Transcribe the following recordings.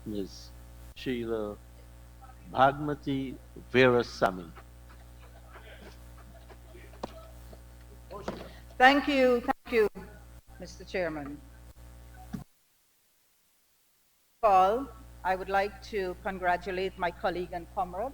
Ms. Sheila Bhagmattie Veerasammy. Thank you, Mr. Chairman. All, I would like to congratulate my colleague and comrade,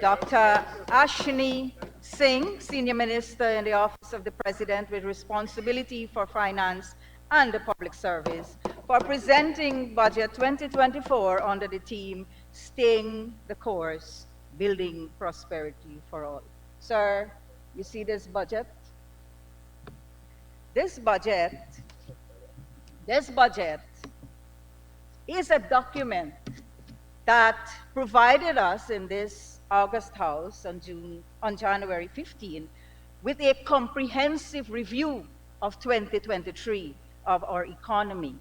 Dr. Ashni Singh, Senior Minister in the Office of the President with responsibility for finance and the public service, for presenting Budget 2024 under the theme, Staying the Course, Building Prosperity for All. Sir, you see this budget? This budget, this budget is a document that provided us in this August House on January 15 with a comprehensive review of 2023 of our economy.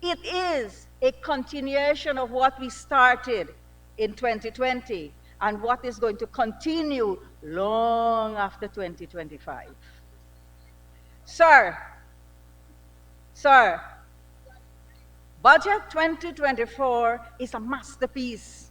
It is a continuation of what we started in 2020 and what is going to continue long after 2025. Sir, Budget 2024 is a masterpiece,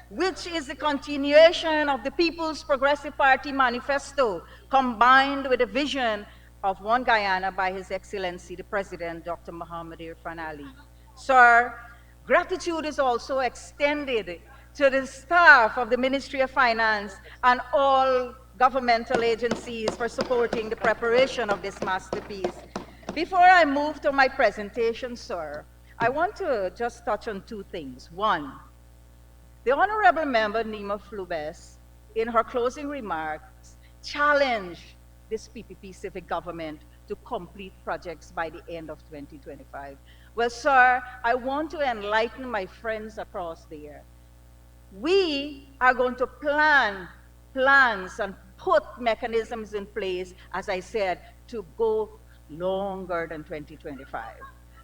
which is the continuation of the People's Progressive Party manifesto, combined with a vision of One Guyana by His Excellency, the President, Dr. Mohamed Irfan Ali. Sir, gratitude is also extended to the staff of the Ministry of Finance and all governmental agencies for supporting the preparation of this masterpiece. Before I move to my presentation, sir, I want to just touch on two things. One, the Honorable Member Nima Flubes, in her closing remarks, challenged this PPP civic government to complete projects by the end of 2025. Well, sir, I want to enlighten my friends across there. We are going to plans and put mechanisms in place, as I said, to go longer than 2025.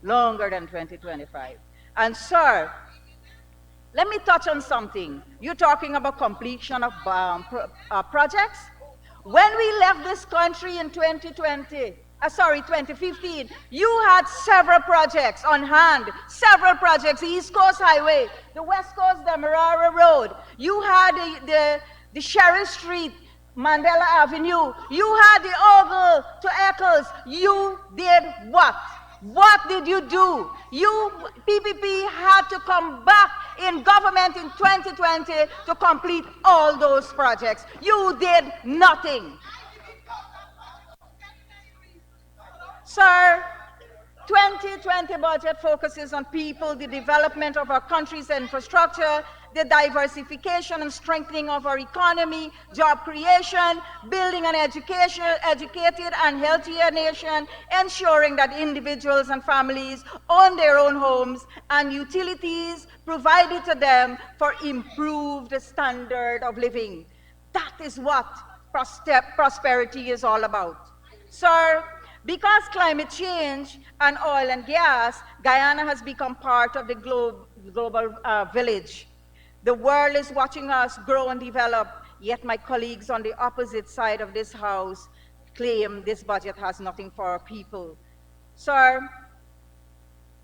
Longer than 2025. And sir, let me touch on something. You're talking about completion of projects. When we left this country in 2015, you had several projects on hand, several projects, the East Coast Highway, the West Coast, the Demerara Road. You had the Sherry Street, Mandela Avenue. You had the Ogle to Eccles. You did what? What did you do? You, PPP, had to come back in government in 2020 to complete all those projects. You did nothing. Sir, 2020 budget focuses on people, the development of our country's infrastructure, the diversification and strengthening of our economy, job creation, building an educated and healthier nation, ensuring that individuals and families own their own homes and utilities provided to them for improved standard of living. That is what prosperity is all about. Sir, because climate change and oil and gas, Guyana has become part of the global village. The world is watching us grow and develop, yet my colleagues on the opposite side of this house claim this budget has nothing for our people. Sir,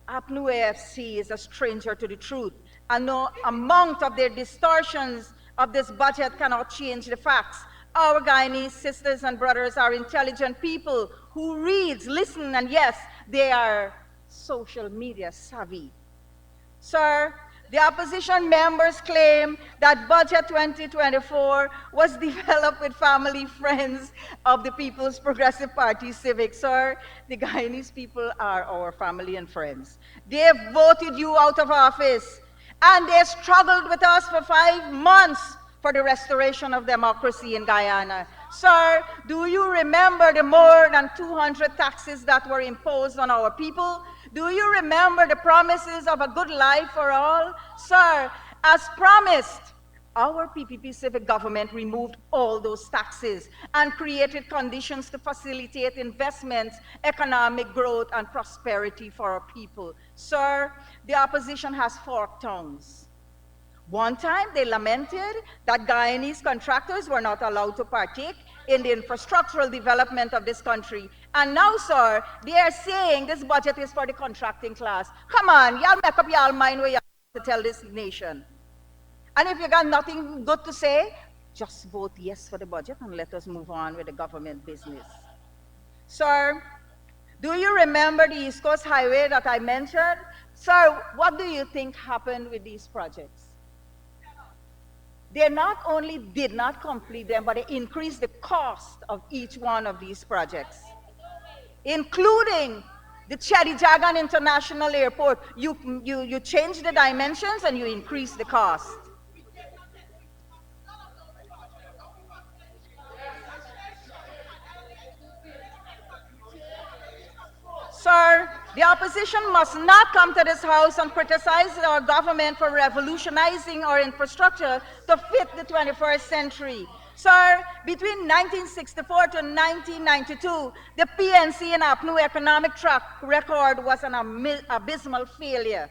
APNU AFC is a stranger to the truth, and no amount of their distortions of this budget cannot change the facts. Our Guyanese sisters and brothers are intelligent people who read, listen, and yes, they are social media savvy. Sir, the opposition members claim that Budget 2024 was developed with family friends of the People's Progressive Party Civic. Sir, the Guyanese people are our family and friends. They have voted you out of office, and they struggled with us for 5 months for the restoration of democracy in Guyana. Sir, do you remember the more than 200 taxes that were imposed on our people? Do you remember the promises of a good life for all? Sir, as promised, our PPP civic government removed all those taxes and created conditions to facilitate investments, economic growth, and prosperity for our people. Sir, the opposition has forked tongues. One time, they lamented that Guyanese contractors were not allowed to partake in the infrastructural development of this country. And now, sir, they are saying this budget is for the contracting class. Come on, y'all make up y'all mind where y'all to tell this nation. And if you got nothing good to say, just vote yes for the budget and let us move on with the government business. Sir, do you remember the East Coast Highway that I mentioned? Sir, what do you think happened with these projects? They not only did not complete them, but they increased the cost of each one of these projects, including the Chedijagan International Airport. You change the dimensions and you increase the cost. Sir, the opposition must not come to this House and criticize our government for revolutionizing our infrastructure to fit the 21st century. Sir, between 1964 to 1992, the PNC and APNU economic track record was an abysmal failure.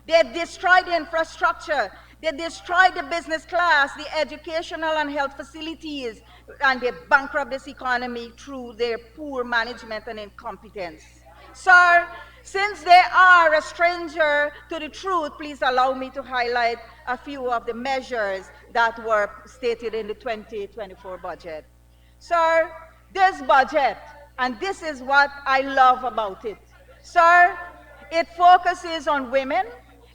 They destroyed the infrastructure. They destroyed the business class, the educational and health facilities, and they bankrupt this economy through their poor management and incompetence. Sir, since they are a stranger to the truth, please allow me to highlight a few of the measures that were stated in the 2024 budget. Sir, this budget, and this is what I love about it. Sir, it focuses on women,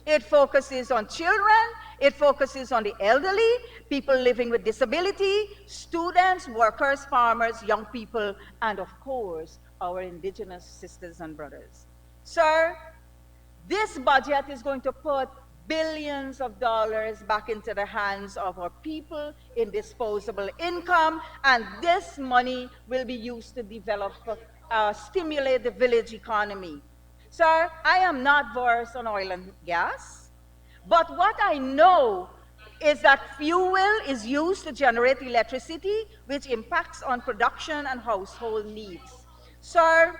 it focuses on children, it focuses on the elderly, people living with disability, students, workers, farmers, young people, and of course, our indigenous sisters and brothers. Sir, this budget is going to put billions of dollars back into the hands of our people in disposable income, and this money will be used to develop, stimulate the village economy. Sir, I am not versed on oil and gas, but what I know is that fuel is used to generate electricity, which impacts on production and household needs. Sir,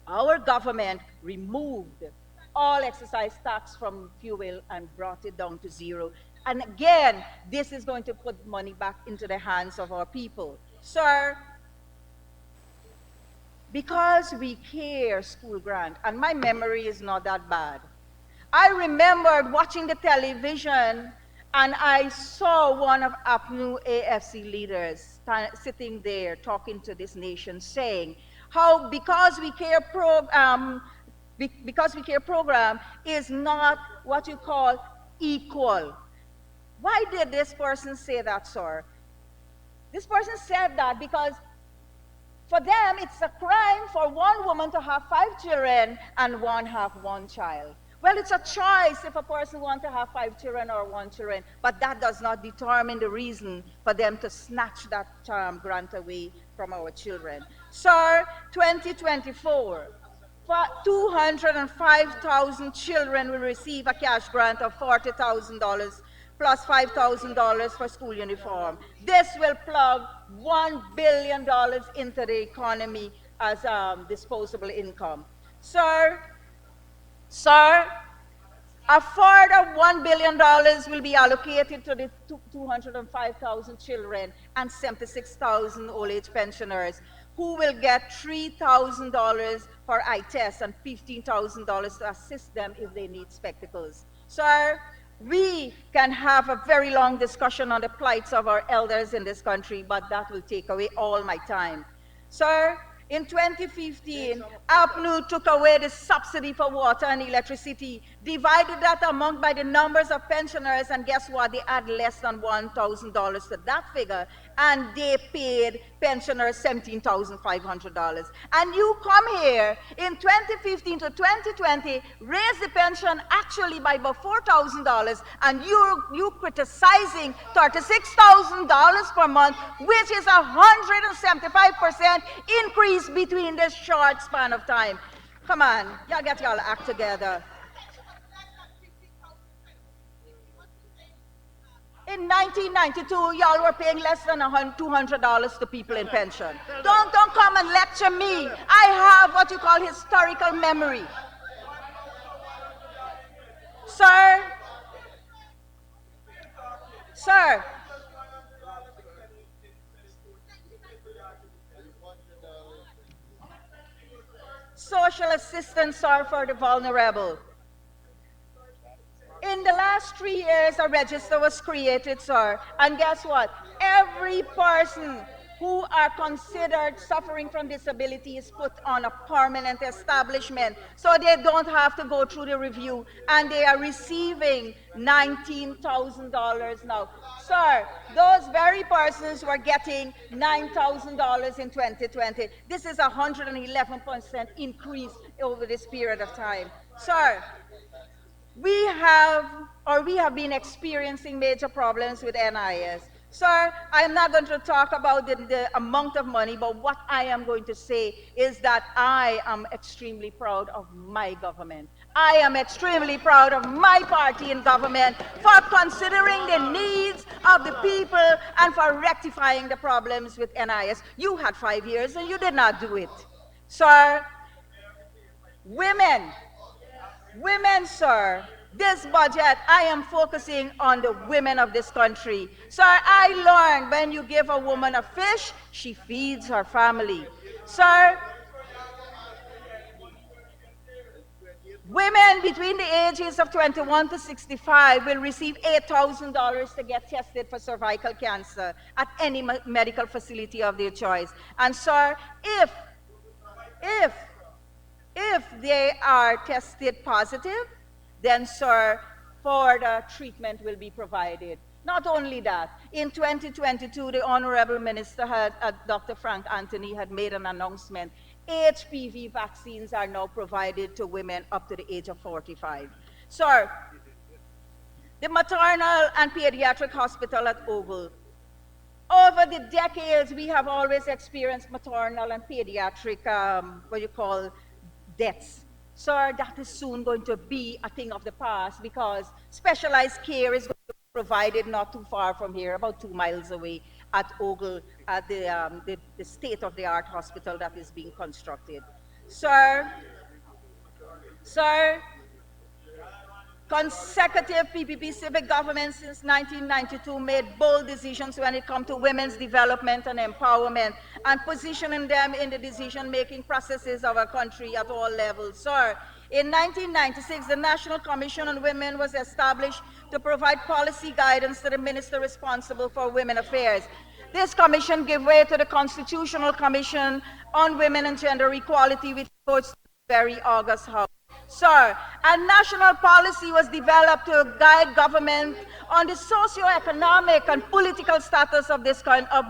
our government removed all excise tax from fuel and brought it down to zero. And again, this is going to put money back into the hands of our people. Sir, because we care school grant, and my memory is not that bad, I remembered watching the television and I saw one of APNU AFC leaders sitting there talking to this nation saying how because we care program is not what you call equal. Why did this person say that, sir? This person said that because for them, it's a crime for one woman to have 5 children and one have 1 child. Well, it's a choice if a person wants to have 5 children or 1 children, but that does not determine the reason for them to snatch that grant away from our children. Sir, 2024, 205,000 children will receive a cash grant of $40,000 plus $5,000 for school uniform. This will plug $1 billion into the economy as disposable income. Sir, a further $1 billion will be allocated to the 205,000 children and 76,000 old age pensioners who will get $3,000 for eye tests and $15,000 to assist them if they need spectacles. Sir, we can have a very long discussion on the plights of our elders in this country, but that will take away all my time. Sir, in 2015, APNU took away the subsidy for water and electricity, divided that among by the numbers of pensioners, and guess what? They add less than $1,000 to that figure, and they paid pensioners $17,500. And you come here in 2015 to 2020, raise the pension actually by about $4,000, and you criticizing $36,000 per month, which is 175% increase between this short span of time. Come on, y'all get y'all act together. In 1992, y'all were paying less than $200 to people in pension. Don't come and lecture me. I have what you call historical memory. Sir, social assistance are for the vulnerable. last 3 years, a register was created, sir. And guess what? Every person who are considered suffering from disability is put on a permanent establishment, so they don't have to go through the review, and they are receiving $19,000 now. Sir, those very persons were getting $9,000 in 2020. This is a 111% increase over this period of time. Sir, we have been experiencing major problems with NIS. Sir, I am not going to talk about the amount of money, but what I am going to say is that I am extremely proud of my government. I am extremely proud of my party in government for considering the needs of the people and for rectifying the problems with NIS. You had 5 years and you did not do it. Sir, women, sir, this budget, I am focusing on the women of this country. Sir, I learned when you give a woman a fish, she feeds her family. Sir, women between the ages of 21 to 65 will receive $8,000 to get tested for cervical cancer at any medical facility of their choice. And sir, if they are tested positive, then, sir, further treatment will be provided. Not only that, in 2022, the Honorable Minister, Dr. Frank Anthony, had made an announcement. HPV vaccines are now provided to women up to the age of 45. Sir, the maternal and pediatric hospital at Oval. Over the decades, we have always experienced maternal and pediatric, deaths. Sir, that is soon going to be a thing of the past because specialized care is going to be provided not too far from here, about 2 miles away at Ogle, at the state-of-the-art hospital that is being constructed. Sir, consecutive PPP civic governments since 1992 made bold decisions when it comes to women's development and empowerment and positioning them in the decision-making processes of our country at all levels. Sir, in 1996, the National Commission on Women was established to provide policy guidance to the minister responsible for women affairs. This commission gave way to the Constitutional Commission on Women and Gender Equality, which votes very August House. Sir, a national policy was developed to guide government on the socio-economic and political status of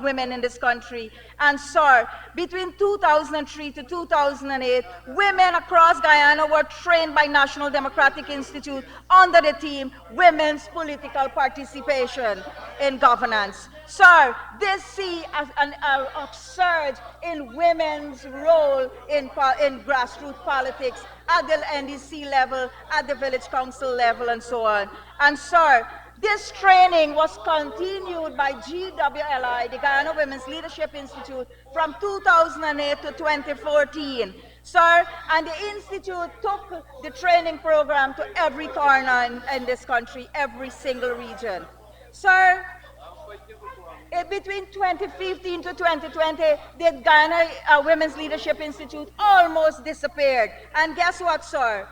women in this country. And sir, between 2003 to 2008, women across Guyana were trained by National Democratic Institute under the theme Women's Political Participation in Governance. Sir, this see a surge in women's role in grassroots politics at the NDC level, at the village council level, and so on. And sir, this training was continued by GWLI, the Guyana Women's Leadership Institute, from 2008 to 2014. Sir, and the Institute took the training program to every corner in this country, every single region. Sir, between 2015 to 2020, the Guyana Women's Leadership Institute almost disappeared. And guess what, sir?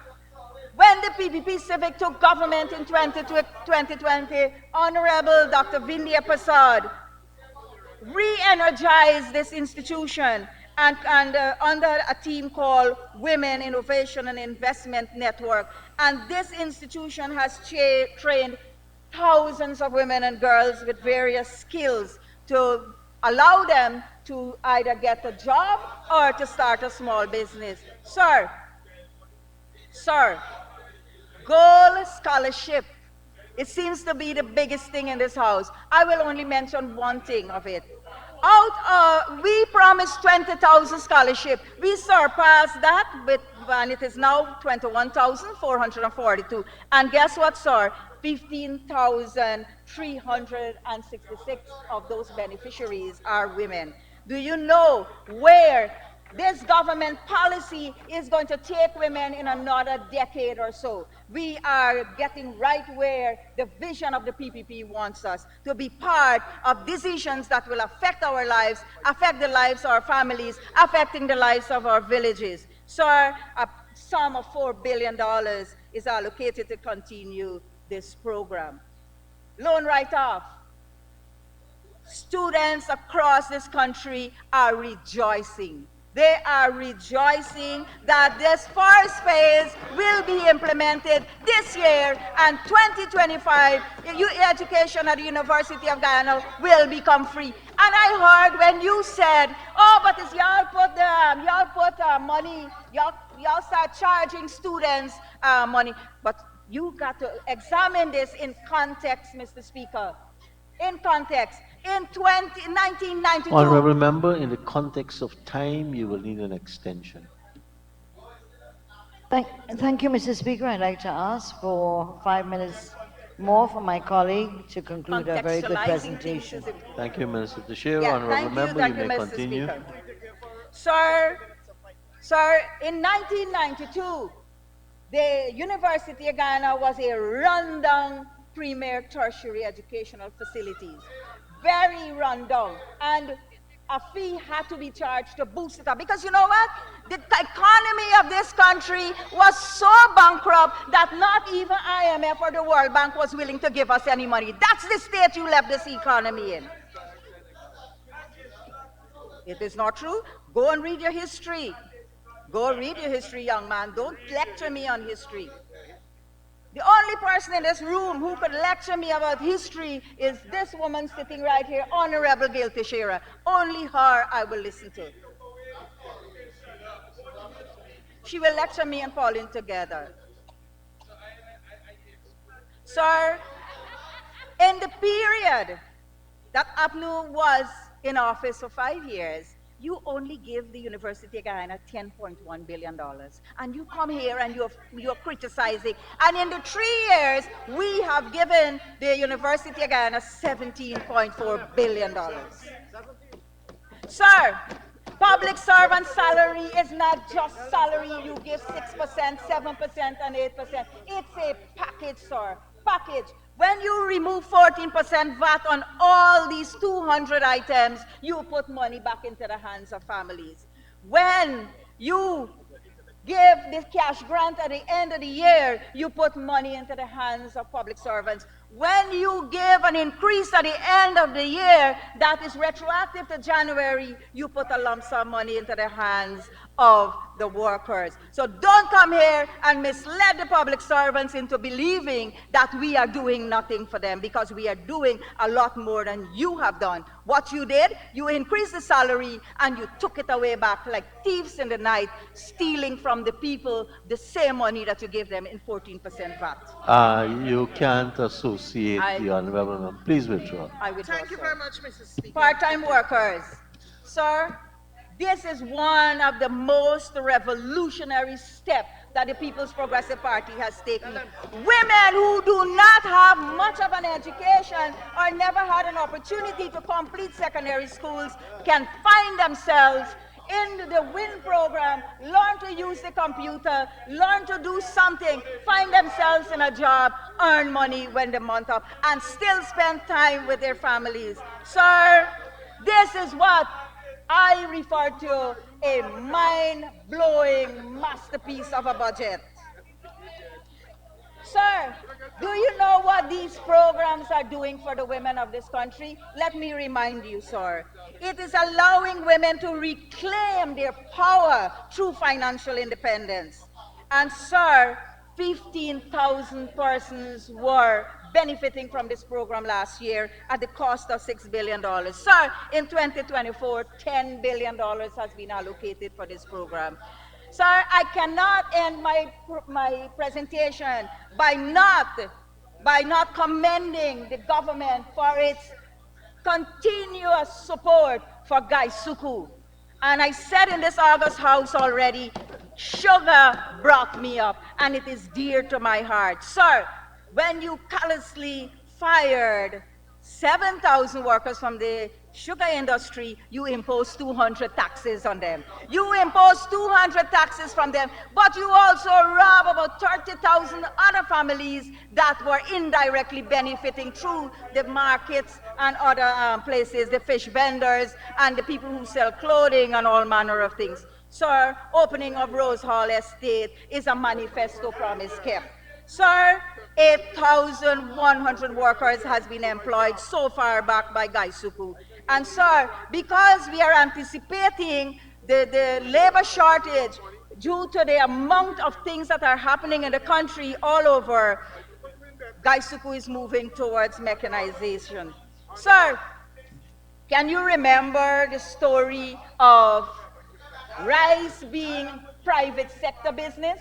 When the PPP Civic took government in 2020, Honorable Dr. Vindhya Prasad re-energized this institution and under a team called Women Innovation and Investment Network. And this institution has trained thousands of women and girls with various skills to allow them to either get a job or to start a small business. Sir, Gold Scholarship. It seems to be the biggest thing in this house. I will only mention one thing of it. We promised 20,000 scholarship. We surpassed that and it is now 21,442. And guess what, sir? 15,366 of those beneficiaries are women. Do you know where this government policy is going to take women in another decade or so? We are getting right where the vision of the PPP wants us, to be part of decisions that will affect our lives, affect the lives of our families, affecting the lives of our villages. Sir, a sum of $4 billion is allocated to continue this program. Loan write-off. Students across this country are rejoicing. They are rejoicing that this first phase will be implemented this year, and 2025 education at the University of Guyana will become free. And I heard when you said, oh, but it's y'all put money, y'all start charging students money. But you got to examine this in context, Mr. Speaker. In context, in 1992. Honorable member, in the context of time, you will need an extension. Thank you, Mr. Speaker. I'd like to ask for 5 minutes more for my colleague to conclude a very good presentation. Thank you, Minister Tashiro. Yeah, Honorable member, you may Mr. continue. Speaker. Sir, sir, in 1992, the University of Guyana was a rundown premier tertiary educational facilities. Very rundown. And a fee had to be charged to boost it up. Because you know what? The economy of this country was so bankrupt that not even IMF or the World Bank was willing to give us any money. That's the state you left this economy in. It is not true. Go and read your history. Go read your history, young man. Don't lecture me on history. The only person in this room who could lecture me about history is this woman sitting right here, Honorable Gail Teixeira. Only her I will listen to. She will lecture me and Pauline together. Sir, in the period that APNU was in office for 5 years, you only give the University of Guyana $10.1 billion. And you come here and you're criticizing. And in the 3 years, we have given the University of Guyana $17.4 billion. Sir, public servant salary is not just salary. You give 6%, 7%, and 8%. It's a package, sir. Package. When you remove 14% VAT on all these 200 items, you put money back into the hands of families. When you give this cash grant at the end of the year, you put money into the hands of public servants. When you give an increase at the end of the year that is retroactive to January, you put a lump sum money into the hands of the workers. So don't come here and mislead the public servants into believing that we are doing nothing for them, because we are doing a lot more than you have done. What you did, you increased the salary and you took it away back like thieves in the night, stealing from the people the same money that you gave them in 14% VAT. You can't associate the honorable member. Please withdraw. I withdraw, Thank you sir. very much, Mrs. Speaker. Part-time workers. Sir, this is one of the most revolutionary steps that the People's Progressive Party has taken. Women who do not have much of an education or never had an opportunity to complete secondary schools can find themselves in the WIN program, learn to use the computer, learn to do something, find themselves in a job, earn money when the month up, and still spend time with their families. Sir, this is what I refer to a mind-blowing masterpiece of a budget. Sir, do you know what these programs are doing for the women of this country? Let me remind you, sir. It is allowing women to reclaim their power through financial independence. And sir, 15,000 persons were benefiting from this program last year at the cost of $6 billion. Sir, in 2024, $10 billion has been allocated for this program. Sir, I cannot end my presentation by not commending the government for its continuous support for Guy Suku. And I said in this August House already, sugar brought me up, and it is dear to my heart. Sir, when you callously fired 7,000 workers from the sugar industry, you imposed 200 taxes on them. You imposed 200 taxes from them, but you also robbed about 30,000 other families that were indirectly benefiting through the markets and other places, the fish vendors and the people who sell clothing and all manner of things. Sir, opening of Rose Hall Estate is a manifesto promise kept. Sir, 8,100 workers has been employed so far back by Gaisuku. And sir, because we are anticipating the labor shortage due to the amount of things that are happening in the country all over, Gaisuku is moving towards mechanization. Sir, can you remember the story of rice being private sector business?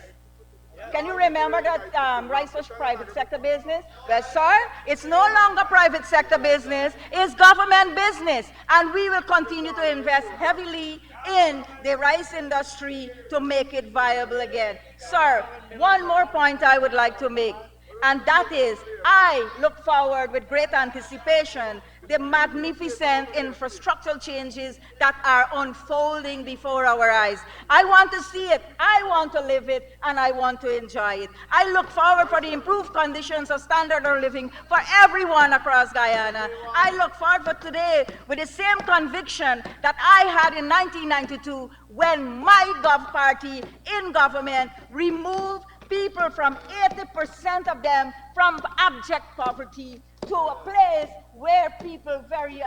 Can you remember that rice was private sector business? Well, sir, it's no longer private sector business, it's government business. And we will continue to invest heavily in the rice industry to make it viable again. Sir, one more point I would like to make. And that is, I look forward with great anticipation the magnificent infrastructural changes that are unfolding before our eyes. I want to see it, I want to live it, and I want to enjoy it. I look forward for the improved conditions of standard of living for everyone across Guyana. I look forward for today with the same conviction that I had in 1992 when my party in government removed people from 80% of them from abject poverty to a place where people very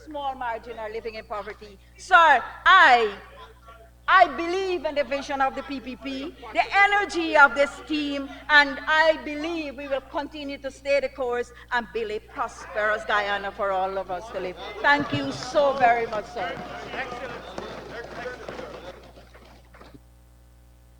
small margin are living in poverty. Sir, I believe in the vision of the PPP, the energy of this team, and I believe we will continue to stay the course and build a prosperous Guyana for all of us to live. Thank you so very much, sir.